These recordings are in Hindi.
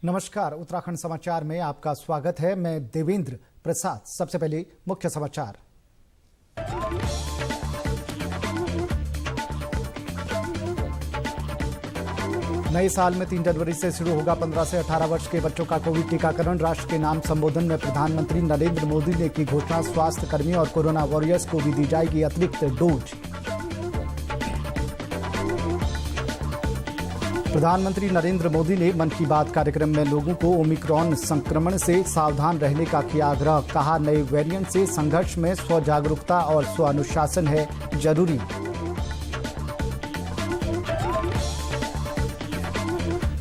नमस्कार, उत्तराखंड समाचार में आपका स्वागत है। मैं देवेंद्र प्रसाद। सबसे पहले मुख्य समाचार। नए साल में 3 जनवरी से शुरू होगा 15 से 18 वर्ष के बच्चों का कोविड टीकाकरण। राष्ट्र के नाम संबोधन में प्रधानमंत्री नरेंद्र मोदी ने की घोषणा। स्वास्थ्य कर्मियों और कोरोना वॉरियर्स को भी दी जाएगी अतिरिक्त डोज। प्रधानमंत्री नरेंद्र मोदी ने मन की बात कार्यक्रम में लोगों को ओमिक्रॉन संक्रमण से सावधान रहने का किया आग्रह। कहा, नए वेरिएंट से संघर्ष में स्व जागरूकता और स्व अनुशासन है जरूरी।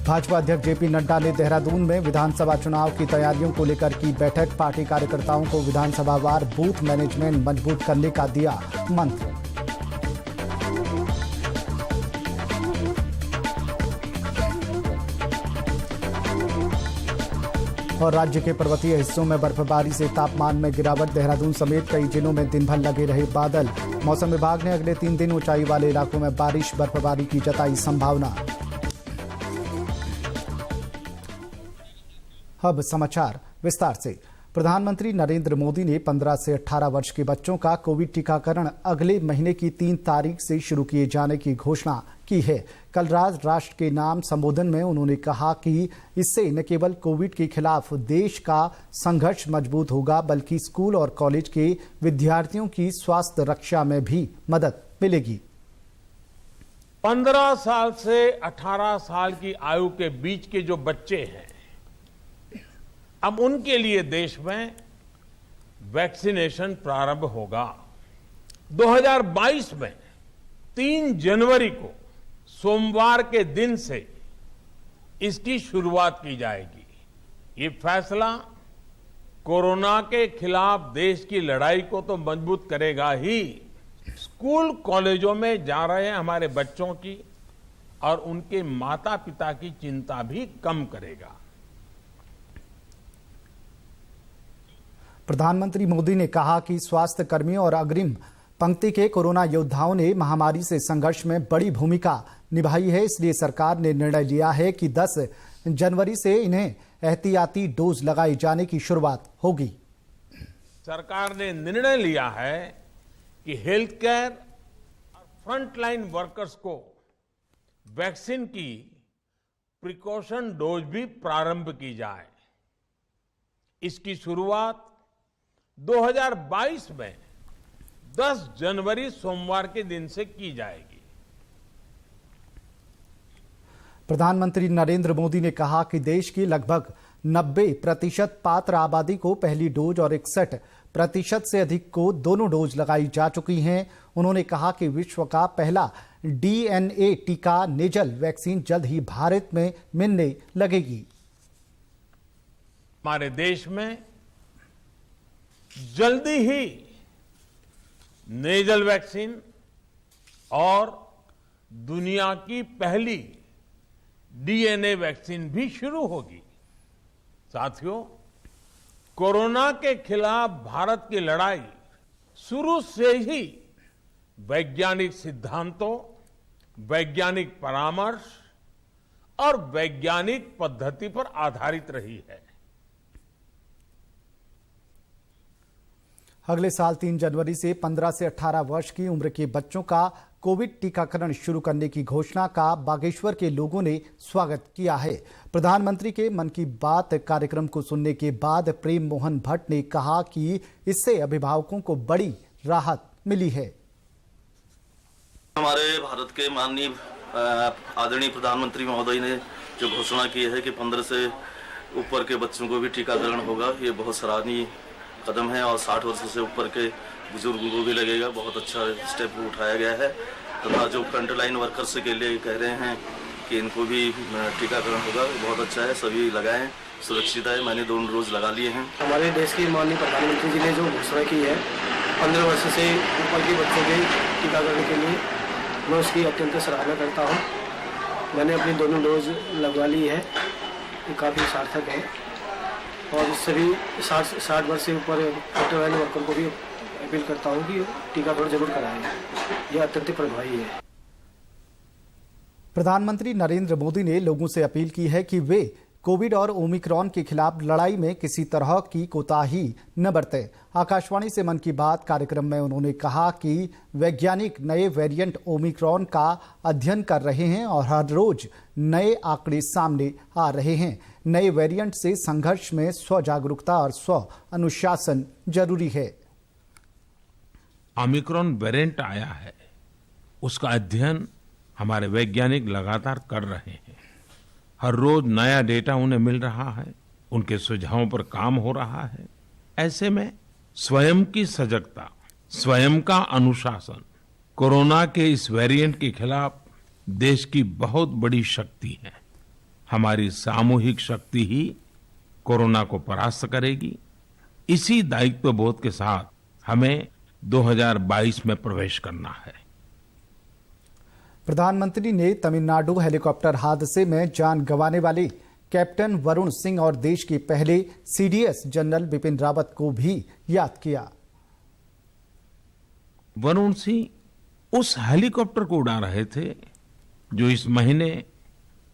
भाजपा अध्यक्ष जेपी नड्डा ने देहरादून में विधानसभा चुनाव की तैयारियों को लेकर की बैठक। पार्टी कार्यकर्ताओं को विधानसभावार बूथ मैनेजमेंट मजबूत करने का दिया मंत्र। और राज्य के पर्वतीय हिस्सों में बर्फबारी से तापमान में गिरावट। देहरादून समेत कई जिलों में दिन भर लगे रहे बादल। मौसम विभाग ने अगले 3 दिन ऊंचाई वाले इलाकों में बारिश बर्फबारी की जताई संभावना। अब समाचार विस्तार से। प्रधानमंत्री नरेंद्र मोदी ने 15 से 18 वर्ष के बच्चों का कोविड टीकाकरण अगले महीने की 3 तारीख से शुरू किए जाने की घोषणा की है। कल रात राष्ट्र के नाम संबोधन में उन्होंने कहा कि इससे न केवल कोविड के खिलाफ देश का संघर्ष मजबूत होगा, बल्कि स्कूल और कॉलेज के विद्यार्थियों की स्वास्थ्य रक्षा में भी मदद मिलेगी। 15 साल से 18 साल की आयु के बीच के जो बच्चे हैं, अब उनके लिए देश में वैक्सीनेशन प्रारंभ होगा। 2022 में 3 जनवरी को सोमवार के दिन से इसकी शुरुआत की जाएगी। ये फैसला कोरोना के खिलाफ देश की लड़ाई को तो मजबूत करेगा ही, स्कूल कॉलेजों में जा रहे हमारे बच्चों की और उनके माता पिता की चिंता भी कम करेगा। प्रधानमंत्री मोदी ने कहा कि स्वास्थ्य कर्मियों और अग्रिम पंक्ति के कोरोना योद्धाओं ने महामारी से संघर्ष में बड़ी भूमिका निभाई है। इसलिए सरकार ने निर्णय लिया है कि 10 जनवरी से इन्हें एहतियाती डोज लगाए जाने की शुरुआत होगी। सरकार ने निर्णय लिया है कि हेल्थ केयर और फ्रंटलाइन वर्कर्स को वैक्सीन की प्रिकॉशन डोज भी प्रारंभ की जाए। इसकी शुरुआत 2022 में 10 जनवरी सोमवार के दिन से की जाएगी। प्रधानमंत्री नरेंद्र मोदी ने कहा कि देश की लगभग 90% पात्र आबादी को पहली डोज और 61% से अधिक को दोनों डोज लगाई जा चुकी हैं। उन्होंने कहा कि विश्व का पहला DNA टीका नेजल वैक्सीन जल्द ही भारत में मिलने लगेगी। हमारे देश में जल्दी ही नेजल वैक्सीन और दुनिया की पहली DNA वैक्सीन भी शुरू होगी। साथियों, कोरोना के खिलाफ भारत की लड़ाई शुरू से ही वैज्ञानिक सिद्धांतों, वैज्ञानिक परामर्श और वैज्ञानिक पद्धति पर आधारित रही है। अगले साल 3 जनवरी से 15 से 18 वर्ष की उम्र के बच्चों का कोविड टीकाकरण शुरू करने की घोषणा का बागेश्वर के लोगों ने स्वागत किया है। प्रधानमंत्री के मन की बात कार्यक्रम को सुनने के बाद प्रेम मोहन भट्ट ने कहा कि इससे अभिभावकों को बड़ी राहत मिली है। हमारे भारत के माननीय आदरणीय प्रधानमंत्री महोदय ने जो घोषणा की है कि 15 से ऊपर के बच्चों को भी टीकाकरण होगा, ये बहुत सराहनीय कदम है। और 60 वर्ष से ऊपर के बुजुर्गों को भी लगेगा, बहुत अच्छा स्टेप उठाया गया है। तथा जो फ्रंटलाइन वर्कर्स के लिए कह रहे हैं कि इनको भी टीकाकरण होगा, बहुत अच्छा है। सभी लगाएं, सुरक्षित है। मैंने 2 डोज लगा लिए हैं। हमारे देश के माननीय प्रधानमंत्री जी ने जो घोषणा की है 15 वर्ष से ऊपर के बच्चों के टीकाकरण के लिए, मैं उसकी अत्यंत सराहना करता हूँ। मैंने अपनी 2 डोज लगवा ली है, ये काफ़ी सार्थक है। और सभी 60 वर्ष से ऊपर फ्रंटलाइन वर्कर को भी अपील करता हूं कि टीकाकरण जरूर कराएं। यह अत्यंत प्रभावी है। प्रधानमंत्री नरेंद्र मोदी ने लोगों से अपील की है कि वे कोविड और ओमिक्रॉन के खिलाफ लड़ाई में किसी तरह की कोताही न बरतें। आकाशवाणी से मन की बात कार्यक्रम में उन्होंने कहा कि वैज्ञानिक नए वेरिएंट ओमिक्रॉन का अध्ययन कर रहे हैं और हर रोज नए आंकड़े सामने आ रहे हैं। नए वेरिएंट से संघर्ष में स्व जागरूकता और स्व अनुशासन जरूरी है। ओमिक्रॉन वेरिएंट आया है, उसका अध्ययन हमारे वैज्ञानिक लगातार कर रहे हैं। हर रोज नया डेटा उन्हें मिल रहा है, उनके सुझावों पर काम हो रहा है। ऐसे में स्वयं की सजगता, स्वयं का अनुशासन कोरोना के इस वेरिएंट के खिलाफ देश की बहुत बड़ी शक्ति है। हमारी सामूहिक शक्ति ही कोरोना को परास्त करेगी। इसी दायित्व बोध के साथ हमें 2022 में प्रवेश करना है। प्रधानमंत्री ने तमिलनाडु हेलीकॉप्टर हादसे में जान गंवाने वाले कैप्टन वरुण सिंह और देश के पहले सीडीएस जनरल बिपिन रावत को भी याद किया। वरुण सिंह उस हेलीकॉप्टर को उड़ा रहे थे जो इस महीने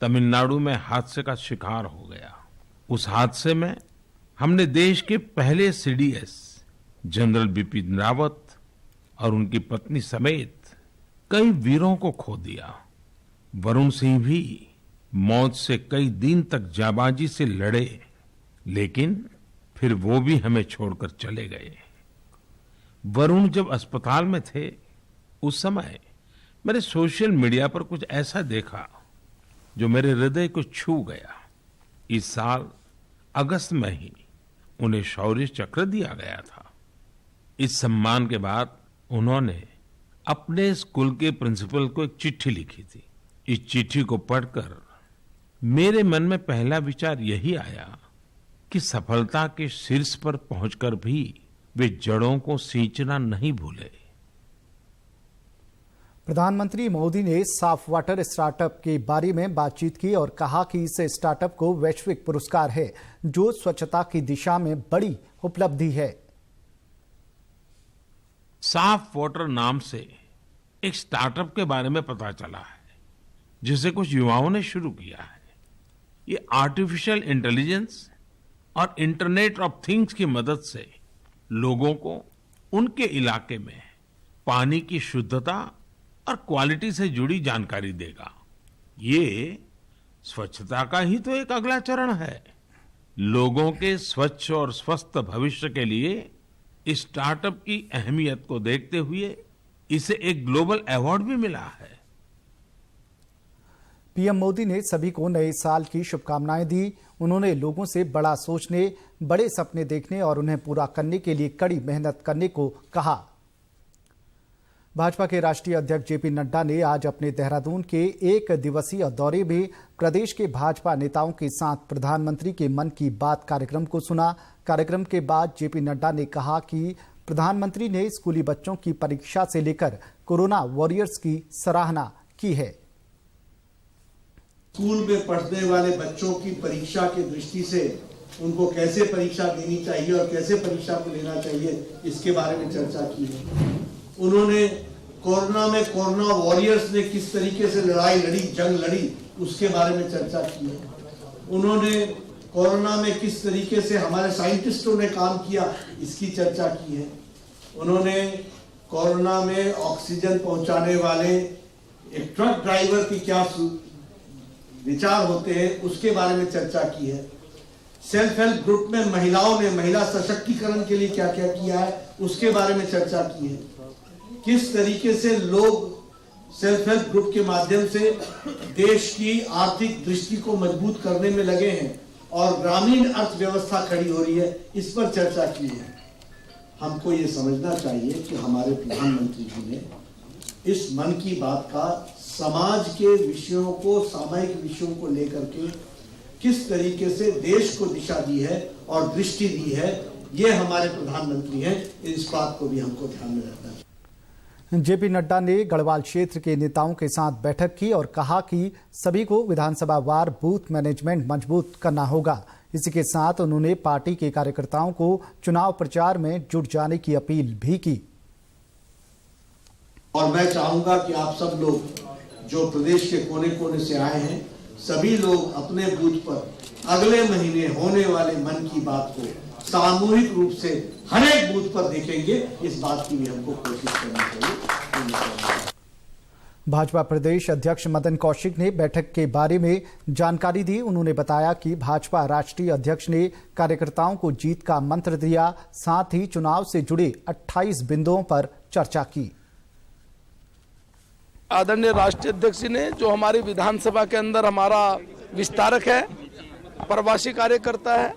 तमिलनाडु में हादसे का शिकार हो गया। उस हादसे में हमने देश के पहले सीडीएस जनरल बिपिन रावत और उनकी पत्नी समेत कई वीरों को खो दिया। वरुण सिंह भी मौत से कई दिन तक जाबाजी से लड़े, लेकिन फिर वो भी हमें छोड़कर चले गए। वरुण जब अस्पताल में थे, उस समय मैंने सोशल मीडिया पर कुछ ऐसा देखा जो मेरे हृदय को छू गया। इस साल अगस्त में ही उन्हें शौर्य चक्र दिया गया था। इस सम्मान के बाद उन्होंने अपने स्कूल के प्रिंसिपल को एक चिट्ठी लिखी थी। इस चिट्ठी को पढ़कर मेरे मन में पहला विचार यही आया कि सफलता के शीर्ष पर पहुंचकर भी वे जड़ों को सींचना नहीं भूले। प्रधानमंत्री मोदी ने साफ वाटर स्टार्टअप के बारे में बातचीत की और कहा कि इस स्टार्टअप को वैश्विक पुरस्कार है जो स्वच्छता की दिशा में बड़ी उपलब्धि है। साफ वाटर नाम से एक स्टार्टअप के बारे में पता चला है जिसे कुछ युवाओं ने शुरू किया है। ये आर्टिफिशियल इंटेलिजेंस और इंटरनेट ऑफ थिंग्स की मदद से लोगों को उनके इलाके में पानी की शुद्धता और क्वालिटी से जुड़ी जानकारी देगा। ये स्वच्छता का ही तो एक अगला चरण है। लोगों के स्वच्छ और स्वस्थ भविष्य के लिए इस स्टार्टअप की अहमियत को देखते हुए इसे एक ग्लोबल अवार्ड भी मिला है। पीएम मोदी ने सभी को नए साल की शुभकामनाएं दी। उन्होंने लोगों से बड़ा सोचने, बड़े सपने देखने और उन्हें पूरा करने के लिए कड़ी मेहनत करने को कहा। भाजपा के राष्ट्रीय अध्यक्ष जेपी नड्डा ने आज अपने देहरादून के एक दिवसीय दौरे में प्रदेश के भाजपा नेताओं के साथ प्रधानमंत्री के मन की बात कार्यक्रम को सुना। कार्यक्रम के बाद जेपी नड्डा ने कहा कि प्रधानमंत्री ने स्कूली बच्चों की परीक्षा से लेकर कोरोना वॉरियर्स की सराहना की है। स्कूल में पढ़ने वाले बच्चों की परीक्षा की दृष्टि से उनको कैसे परीक्षा देनी चाहिए और कैसे परीक्षा को लेना चाहिए, इसके बारे में चर्चा की है। उन्होंने कोरोना में कोरोना वॉरियर्स ने किस तरीके से लड़ाई लड़ी, जंग लड़ी, उसके बारे में चर्चा की है। उन्होंने कोरोना में किस तरीके से हमारे साइंटिस्टों ने काम किया, इसकी चर्चा की है। उन्होंने कोरोना में ऑक्सीजन पहुंचाने वाले एक ट्रक ड्राइवर की क्या विचार होते हैं, उसके बारे में चर्चा की है। सेल्फ हेल्प ग्रुप में महिलाओं ने महिला सशक्तिकरण के लिए क्या क्या किया है, उसके बारे में चर्चा की है। किस तरीके से लोग सेल्फ हेल्प ग्रुप के माध्यम से देश की आर्थिक दृष्टि को मजबूत करने में लगे हैं और ग्रामीण अर्थव्यवस्था खड़ी हो रही है, इस पर चर्चा की है। हमको ये समझना चाहिए कि हमारे प्रधानमंत्री जी ने इस मन की बात का समाज के विषयों को, सामाजिक विषयों को लेकर के किस तरीके से देश को दिशा दी है और दृष्टि दी है, ये हमारे प्रधानमंत्री हैं। इस बात को भी हमको ध्यान में रखना चाहिए। जेपी नड्डा ने गढ़वाल क्षेत्र के नेताओं के साथ बैठक की और कहा कि सभी को विधानसभा वार बूथ मैनेजमेंट मजबूत करना होगा। इसी के साथ उन्होंने पार्टी के कार्यकर्ताओं को चुनाव प्रचार में जुट जाने की अपील भी की। और मैं चाहूंगा कि आप सब लोग जो प्रदेश के कोने कोने से आए हैं, सभी लोग अपने बूथ पर अगले महीने होने वाले मन की बात को सामूहिक रूप से हर एक बूथ पर देखेंगे। इस बात की भी हमको कोशिश करनी चाहिए। भाजपा प्रदेश अध्यक्ष मदन कौशिक ने बैठक के बारे में जानकारी दी। उन्होंने बताया कि भाजपा राष्ट्रीय अध्यक्ष ने कार्यकर्ताओं को जीत का मंत्र दिया, साथ ही चुनाव से जुड़े 28 बिंदुओं पर चर्चा की। आदरणीय राष्ट्रीय अध्यक्ष ने जो हमारी विधानसभा के अंदर हमारा विस्तारक है, प्रवासी कार्यकर्ता है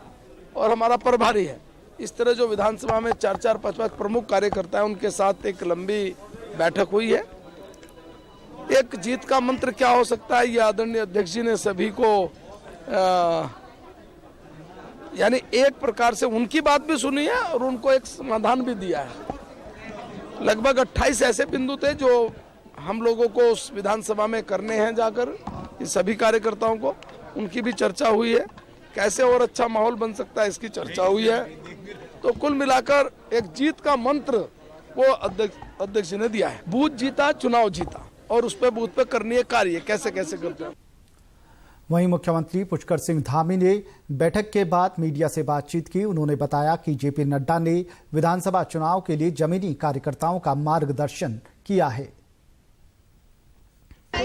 और हमारा प्रभारी है, इस तरह जो विधानसभा में 4-4, 5-5 प्रमुख कार्यकर्ता है, उनके साथ एक लंबी बैठक हुई है। एक जीत का मंत्र क्या हो सकता है, ये आदरणीय अध्यक्ष जी ने सभी को यानी एक प्रकार से उनकी बात भी सुनी है और उनको एक समाधान भी दिया है। लगभग 28 ऐसे बिंदु थे जो हम लोगों को उस विधानसभा में करने हैं जाकर, इस सभी कार्यकर्ताओं को, उनकी भी चर्चा हुई है। कैसे और अच्छा माहौल बन सकता है, इसकी चर्चा हुई है। तो कुल मिलाकर एक जीत का मंत्र वो अध्यक्ष ने दिया है। बूथ जीता, चुनाव जीता, और उस पर बूथ पे करनी है कार्य, कैसे कैसे करते हैं। वहीं मुख्यमंत्री पुष्कर सिंह धामी ने बैठक के बाद मीडिया से बातचीत की। उन्होंने बताया कि जेपी नड्डा ने विधानसभा चुनाव के लिए जमीनी कार्यकर्ताओं का मार्गदर्शन किया है।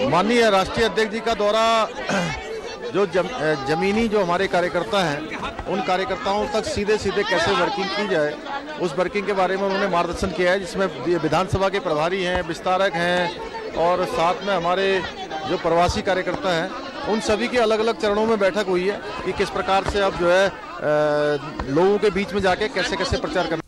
माननीय राष्ट्रीय अध्यक्ष जी का दौरा जो जमीनी जो हमारे कार्यकर्ता हैं, उन कार्यकर्ताओं तक सीधे कैसे वर्किंग की जाए, उस वर्किंग के बारे में उन्होंने मार्गदर्शन किया है, जिसमें विधानसभा के प्रभारी हैं, विस्तारक हैं और साथ में हमारे जो प्रवासी कार्यकर्ता हैं, उन सभी के अलग अलग चरणों में बैठक हुई है कि किस प्रकार से अब जो है लोगों के बीच में जाके कैसे कैसे प्रचार करना।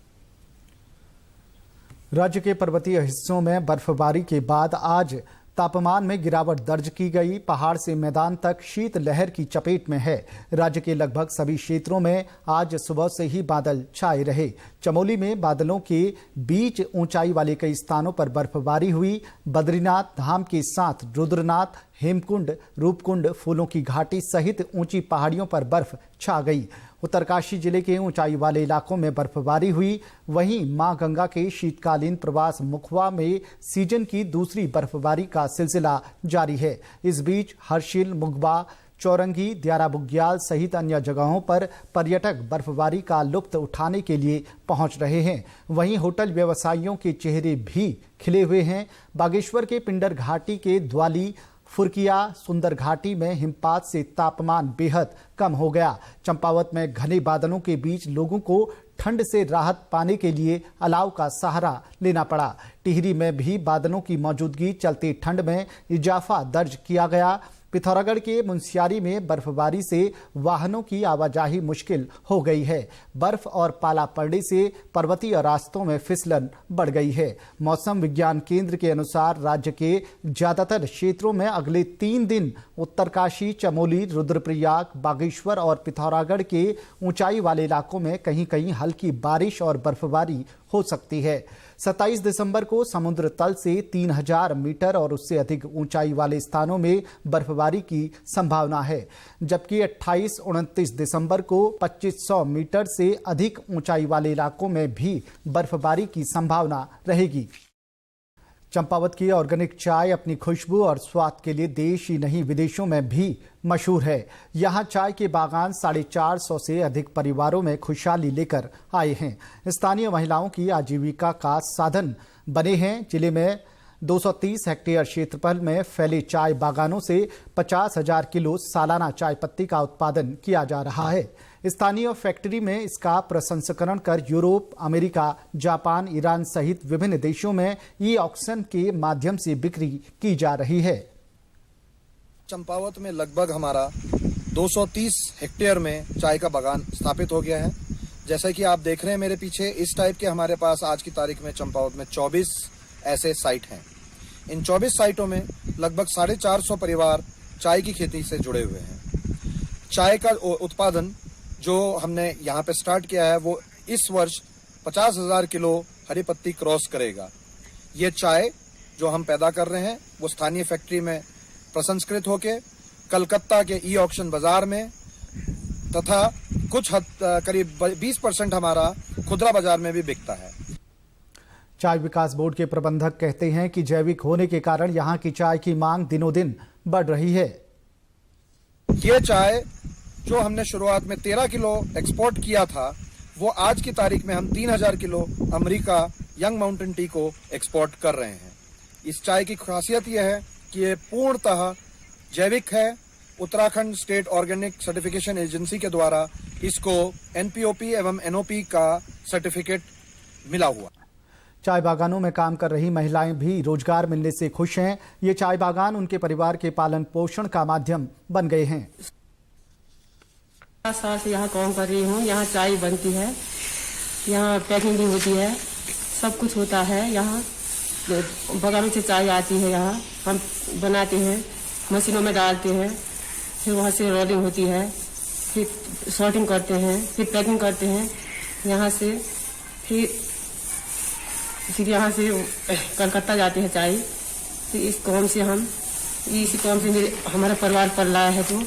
राज्य के पर्वतीय हिस्सों में बर्फबारी के बाद आज तापमान में गिरावट दर्ज की गई। पहाड़ से मैदान तक शीतलहर की चपेट में है। राज्य के लगभग सभी क्षेत्रों में आज सुबह से ही बादल छाए रहे। चमोली में बादलों के बीच ऊंचाई वाले कई स्थानों पर बर्फबारी हुई। बद्रीनाथ धाम के साथ रुद्रनाथ, हेमकुंड, रूपकुंड, फूलों की घाटी सहित ऊंची पहाड़ियों पर बर्फ छा गई। उत्तरकाशी जिले के ऊंचाई वाले इलाकों में बर्फबारी हुई। वहीं मां गंगा के शीतकालीन प्रवास मुखवा में सीजन की दूसरी बर्फबारी का सिलसिला जारी है। इस बीच हर्षिल, मुगबा, चौरंगी, दियारा बुग्याल सहित अन्य जगहों पर पर्यटक बर्फबारी का लुत्फ उठाने के लिए पहुंच रहे हैं। वहीं होटल व्यवसायियों के चेहरे भी खिले हुए हैं। बागेश्वर के पिंडर घाटी के द्वाली, फुरकिया, सुंदर घाटी में हिमपात से तापमान बेहद कम हो गया। चंपावत में घने बादलों के बीच लोगों को ठंड से राहत पाने के लिए अलाव का सहारा लेना पड़ा। टिहरी में भी बादलों की मौजूदगी चलते ठंड में इजाफा दर्ज किया गया। पिथौरागढ़ के मुनस्यारी में बर्फबारी से वाहनों की आवाजाही मुश्किल हो गई है। बर्फ और पाला पड़ने से पर्वतीय रास्तों में फिसलन बढ़ गई है। मौसम विज्ञान केंद्र के अनुसार राज्य के ज्यादातर क्षेत्रों में अगले 3 दिन उत्तरकाशी, चमोली, रुद्रप्रयाग, बागेश्वर और पिथौरागढ़ के ऊंचाई वाले इलाकों में कहीं कहीं हल्की बारिश और बर्फबारी हो सकती है। 27 दिसंबर को समुद्र तल से 3000 मीटर और उससे अधिक ऊंचाई वाले स्थानों में बर्फबारी की संभावना है, जबकि 28-29 दिसंबर को 2500 मीटर से अधिक ऊंचाई वाले इलाकों में भी बर्फबारी की संभावना रहेगी। चंपावत की ऑर्गेनिक चाय अपनी खुशबू और स्वाद के लिए देश ही नहीं विदेशों में भी मशहूर है। यहाँ चाय के बागान 450 से अधिक परिवारों में खुशहाली लेकर आए हैं। स्थानीय महिलाओं की आजीविका का साधन बने हैं। जिले में 230 हेक्टेयर क्षेत्रफल में फैले चाय बागानों से 50,000 किलो सालाना चाय पत्ती का उत्पादन किया जा रहा है। स्थानीय फैक्ट्री में इसका प्रसंस्करण कर यूरोप, अमेरिका, जापान, ईरान सहित विभिन्न देशों में ई ऑक्शन के माध्यम से बिक्री की जा रही है। चंपावत में लगभग हमारा 230 हेक्टेयर में चाय का बागान स्थापित हो गया है। जैसा कि आप देख रहे हैं मेरे पीछे, इस टाइप के हमारे पास आज की तारीख में चंपावत में 24 ऐसे साइट हैं। इन 24 साइटों में लगभग 450 परिवार चाय की खेती से जुड़े हुए हैं। चाय का उत्पादन जो हमने यहाँ पे स्टार्ट किया है वो इस वर्ष 50,000 किलो हरी पत्ती क्रॉस करेगा। ये चाय जो हम पैदा कर रहे हैं वो स्थानीय फैक्ट्री में प्रसंस्कृत होके कलकत्ता के ई ऑक्शन बाजार में तथा कुछ करीब 20% हमारा खुदरा बाजार में भी बिकता है। चाय विकास बोर्ड के प्रबंधक कहते हैं कि जैविक होने के कारण यहाँ की चाय की मांग दिनों दिन बढ़ रही है। ये चाय जो हमने शुरुआत में 13 किलो एक्सपोर्ट किया था, वो आज की तारीख में हम 3000 kilo America young mountain T को एक्सपोर्ट कर रहे हैं। इस चाय की खासियत यह है कि ये पूर्णतः जैविक है। Uttarakhand state organic certification agency के द्वारा इसको एनपीओपी एवं एनओपी का सर्टिफिकेट मिला हुआ। चाय बागानों में काम कर रही महिलाएं भी रोजगार मिलने से खुश हैं। ये चाय बागान उनके परिवार के पालन पोषण का माध्यम बन गए हैं। 5 साल से यहाँ काम कर रही हूँ। यहाँ चाय बनती है, यहाँ पैकिंग भी होती है, सब कुछ होता है। यहाँ बागानों से चाय आती है, यहाँ हम बनाते हैं, मशीनों में डालते हैं, फिर वहाँ से रोलिंग होती है, फिर सॉर्टिंग करते हैं, फिर पैकिंग करते हैं। यहाँ से फिर यहाँ से कलकत्ता जाते हैं चाय। फिर इस काम से इसी काम से हमारा परिवार पल रहा है, तो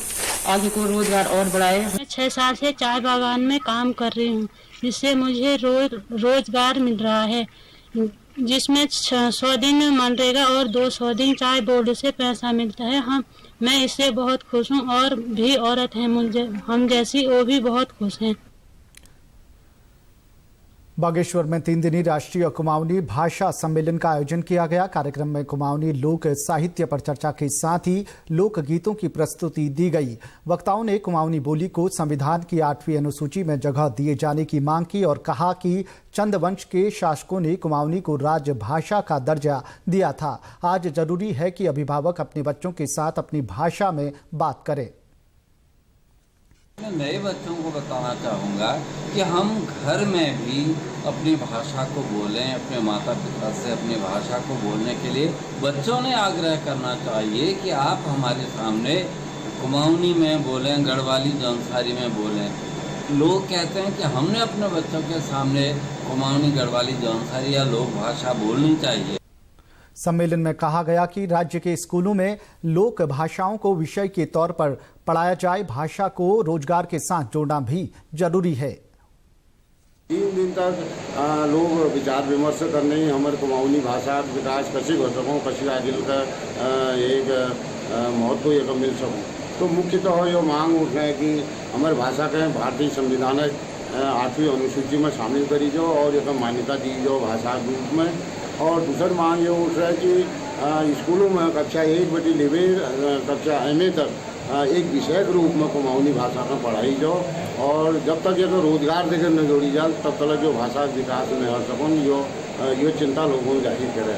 आगे को रोजगार और बढ़ाए। मैं 6 साल से चाय बागान में काम कर रही हूँ, जिससे मुझे रोजगार मिल रहा है, जिसमें 100 दिन मनरेगा और 200 दिन चाय बोर्ड से पैसा मिलता है। मैं इससे बहुत खुश हूँ और भी औरत हैं हम जैसी, वो भी बहुत खुश हैं। बागेश्वर में 3 दिनी राष्ट्रीय कुमाऊनी भाषा सम्मेलन का आयोजन किया गया। कार्यक्रम में कुमाऊनी लोक साहित्य पर चर्चा के साथ ही लोक गीतों की प्रस्तुति दी गई। वक्ताओं ने कुमाऊनी बोली को संविधान की 8वीं अनुसूची में जगह दिए जाने की मांग की और कहा कि चंदवंश के शासकों ने कुमाऊनी को राजभाषा का दर्जा दिया था। आज जरूरी है कि अभिभावक अपने बच्चों के साथ अपनी भाषा में बात करें। मैं नए बच्चों को बताना चाहूँगा कि हम घर में भी अपनी भाषा को बोलें, अपने माता पिता से अपनी भाषा को बोलने के लिए बच्चों ने आग्रह करना चाहिए कि आप हमारे सामने कुमाऊनी में बोलें, गढ़वाली जौनसारी में बोलें। लोग कहते हैं कि हमने अपने बच्चों के सामने कुमाऊनी, गढ़वाली, जौनसारी या लोक भाषा बोलनी चाहिए। सम्मेलन में कहा गया कि राज्य के स्कूलों में लोक भाषाओं को विषय के तौर पर पढ़ाया जाए। भाषा को रोजगार के साथ जोड़ना भी जरूरी है। 3 दिन तक लोग विचार विमर्श करने हमारे कुमाऊनी भाषा विकास कशी कर सकूँ, कशी आगे का एक महत्व एक मिल सकूँ। तो मुख्यतः ये मांग उठ है कि हमारे भाषा के भारतीय संविधान 8वीं अनुसूची में शामिल करी जाओ और एक मान्यता दी जाओ भाषा के रूप में। और दूसरी मांग ये उठ रहा है कि स्कूलों में कक्षा 1 बटी लेवल कक्षा MA तक एक विषय के रूप में कुमाऊनी भाषा में पढ़ाई जाओ और जब तक ये रोजगार देकर न जोड़ी जाए तब तक जो भाषा विकास में हर सकूँ यो चिंता लोगों ने जाहिर करे।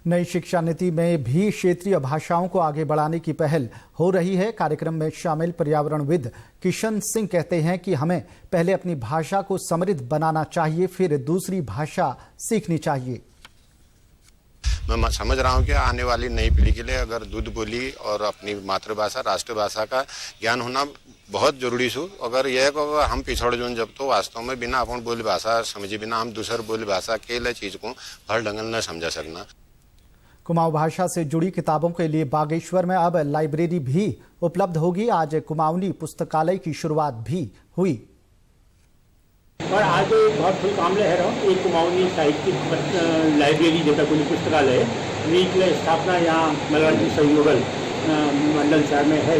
नई शिक्षा नीति में भी क्षेत्रीय भाषाओं को आगे बढ़ाने की पहल हो रही है। कार्यक्रम में शामिल पर्यावरणविद किशन सिंह कहते हैं कि हमें पहले अपनी भाषा को समृद्ध बनाना चाहिए, फिर दूसरी भाषा सीखनी चाहिए। मैं समझ रहा हूँ कि आने वाली नई पीढ़ी के लिए अगर दूध बोली और अपनी मातृभाषा, राष्ट्रभाषा का ज्ञान होना बहुत जरूरी है। अगर यह को हम पिछड़ जो जब तो वास्तव में बिना अपन बोली भाषा समझे बिना हम दूसर बोली भाषा के चीज को हर ढंग न समझा सकना। कुमाऊं भाषा से जुड़ी किताबों के लिए बागेश्वर में अब लाइब्रेरी भी उपलब्ध होगी। आज कुमाऊनी पुस्तकालय की शुरुआत भी हुई और आज बहुत फुल काम ले रहा हूँ। एक कुमाऊनी साहित्यिक लाइब्रेरी जैसा कोई पुस्तकालय की स्थापना यहाँ मलवाड़ी सहयोगल मंडल शहर में है।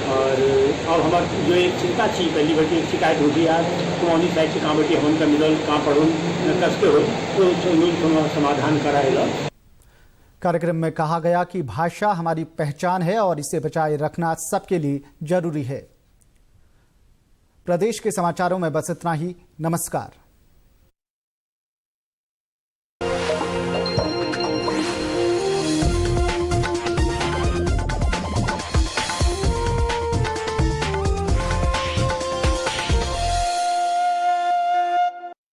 और अब हमारी जो एक चिंता थी पहली बड़ी एक शिकायत होती है कुमाऊनी साहित्य कहाँ बैठे हम का मिलल कहाँ पढ़ो कसके हो तो समाधान कराएगा। कार्यक्रम में कहा गया कि भाषा हमारी पहचान है और इसे बचाए रखना सबके लिए जरूरी है। प्रदेश के समाचारों में बस इतना ही। नमस्कार।